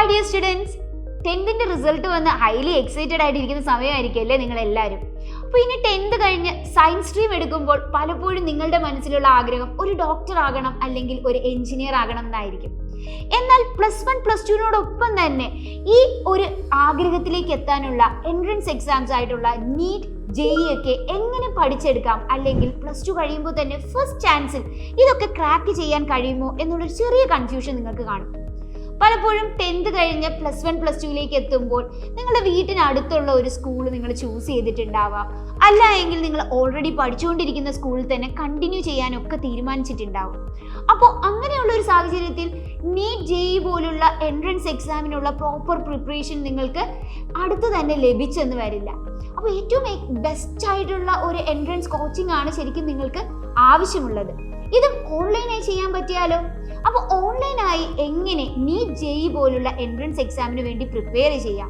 Hi dear students, 10th result വന്ന് highly excited ആയിട്ടിരിക്കുന്ന സമയമായിരിക്കുമല്ലേ നിങ്ങളെല്ലാവരും. അപ്പോൾ ഇനി 10th കഴിഞ്ഞ് സയൻസ് സ്ട്രീം എടുക്കുമ്പോൾ പലപ്പോഴും നിങ്ങളുടെ മനസ്സിലുള്ള ആഗ്രഹം ഒരു ഡോക്ടർ ആകണം അല്ലെങ്കിൽ ഒരു എഞ്ചിനീയർ ആകണം എന്നായിരിക്കും. എന്നാൽ +1 +2നോടൊപ്പം തന്നെ ഈ ഒരു ആഗ്രഹത്തിലേക്ക് എത്താനുള്ള എൻട്രൻസ് എക്സാംസ് ആയിട്ടുള്ള നീറ്റ്, JEE ഒക്കെ എങ്ങനെ പഠിച്ചെടുക്കാം, അല്ലെങ്കിൽ +2 കഴിയുമ്പോൾ തന്നെ ഫസ്റ്റ് ചാൻസിൽ ഇതൊക്കെ ക്രാക്ക് ചെയ്യാൻ കഴിയുമോ എന്നുള്ളൊരു ചെറിയ കൺഫ്യൂഷൻ നിങ്ങൾക്ക് കാണും. പലപ്പോഴും 10th കഴിഞ്ഞ് +1 +2ലേക്ക് എത്തുമ്പോൾ നിങ്ങളുടെ വീട്ടിനടുത്തുള്ള ഒരു സ്കൂൾ നിങ്ങൾ ചൂസ് ചെയ്തിട്ടുണ്ടാവാം, അല്ല എങ്കിൽ നിങ്ങൾ ഓൾറെഡി പഠിച്ചുകൊണ്ടിരിക്കുന്ന സ്കൂളിൽ തന്നെ കണ്ടിന്യൂ ചെയ്യാനൊക്കെ തീരുമാനിച്ചിട്ടുണ്ടാവും. അപ്പോൾ അങ്ങനെയുള്ള ഒരു സാഹചര്യത്തിൽ നീറ്റ്, JEE പോലുള്ള എൻട്രൻസ് എക്സാമിനുള്ള പ്രോപ്പർ പ്രിപ്പറേഷൻ നിങ്ങൾക്ക് അടുത്ത് തന്നെ ലഭിച്ചെന്ന് വരില്ല. അപ്പോൾ ഏറ്റവും ബെസ്റ്റ് ആയിട്ടുള്ള ഒരു എൻട്രൻസ് കോച്ചിങ് ആണ് ശരിക്കും നിങ്ങൾക്ക് ആവശ്യമുള്ളത്. ഇത് ഓൺലൈനായി ചെയ്യാൻ പറ്റിയാലോ? അപ്പോൾ ഓൺലൈനായി എങ്ങനെ നീറ്റ്, JEE പോലുള്ള എൻട്രൻസ് എക്സാമിന് വേണ്ടി പ്രിപ്പയർ ചെയ്യാം?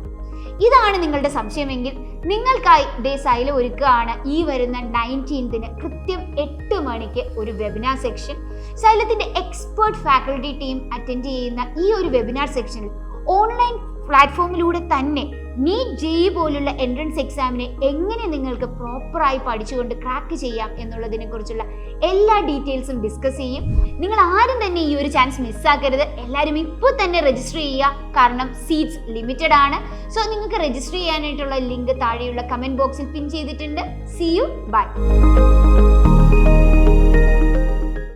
ഇതാണ് നിങ്ങളുടെ സംശയമെങ്കിൽ നിങ്ങൾക്കായി സൈല ഒരുക്കുകയാണ് ഈ വരുന്ന 19th കൃത്യം 8 മണിക്ക് ഒരു വെബിനാർ സെക്ഷൻ. സൈലത്തിന്റെ എക്സ്പേർട്ട് ഫാക്കൽറ്റി ടീം അറ്റൻഡ് ചെയ്യുന്ന ഈ ഒരു വെബിനാർ സെക്ഷനിൽ ഓൺലൈൻ പ്ലാറ്റ്ഫോമിലൂടെ തന്നെ നീറ്റ്, JEE പോലുള്ള എൻട്രൻസ് എക്സാമിനെ എങ്ങനെ നിങ്ങൾക്ക് പ്രോപ്പറായി പഠിച്ചുകൊണ്ട് ക്രാക്ക് ചെയ്യാം എന്നുള്ളതിനെ കുറിച്ചുള്ള എല്ലാ ഡീറ്റെയിൽസും ഡിസ്കസ് ചെയ്യും. നിങ്ങൾ ആരും തന്നെ ഈ ഒരു ചാൻസ് മിസ്സാക്കരുത്. എല്ലാവരും ഇപ്പോൾ തന്നെ രജിസ്റ്റർ ചെയ്യുക, കാരണം സീറ്റ്സ് ലിമിറ്റഡ് ആണ്. സോ നിങ്ങൾക്ക് രജിസ്റ്റർ ചെയ്യാനായിട്ടുള്ള ലിങ്ക് താഴെയുള്ള കമന്റ് ബോക്സിൽ പിൻ ചെയ്തിട്ടുണ്ട്. See you, by.